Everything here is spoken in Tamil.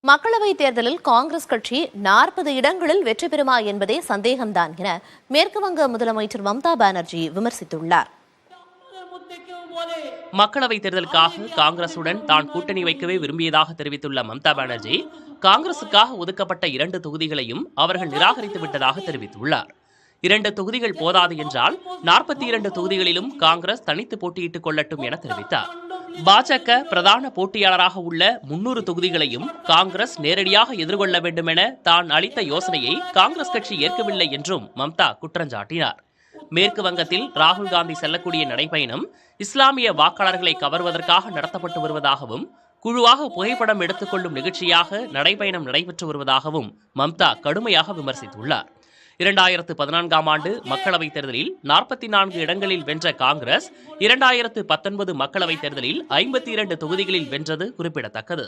மக்களவைத் தேர்தலில் காங்கிரஸ் கட்சி 40 இடங்களில் வெற்றி பெறுமா என்பதே சந்தேகம்தான் என மேற்குவங்க முதலமைச்சர் மம்தா பானர்ஜி விமர்சித்துள்ளார். மக்களவைத் தேர்தலுக்காக காங்கிரசுடன் தான் கூட்டணி வைக்கவே விரும்பியதாக தெரிவித்துள்ள மம்தா பானர்ஜி, காங்கிரசுக்காக ஒதுக்கப்பட்ட 2 தொகுதிகளையும் அவர்கள் நிராகரித்து விட்டதாக தெரிவித்துள்ளார். 2 தொகுதிகள் போதாது என்றால் 42 தொகுதிகளிலும் காங்கிரஸ் தனித்து போட்டியிட்டுக் கொள்ளட்டும் என தெரிவித்தார். பாஜக பிரதான போட்டியாளராக உள்ள 300 தொகுதிகளையும் காங்கிரஸ் நேரடியாக எதிர்கொள்ள வேண்டும் என தான் அளித்த யோசனையை காங்கிரஸ் கட்சி ஏற்கவில்லை என்றும் மம்தா குற்றஞ்சாட்டினார். மேற்கு வங்கத்தில் ராகுல் காந்தி செல்லக்கூடிய நடைபயணம் இஸ்லாமிய வாக்காளர்களை கவர்வதற்காக நடத்தப்பட்டு வருவதாகவும், குழுவாக புகைப்படம் எடுத்துக் கொள்ளும் நிகழ்ச்சியாக நடைபயணம் நடைபெற்று வருவதாகவும் மம்தா கடுமையாக விமர்சித்துள்ளார். 2014ஆம் ஆண்டு மக்களவைத் தேர்தலில் 44 இடங்களில் வென்ற காங்கிரஸ் 2019 மக்களவைத் தேர்தலில் 52 தொகுதிகளில் வென்றது குறிப்பிடத்தக்கது.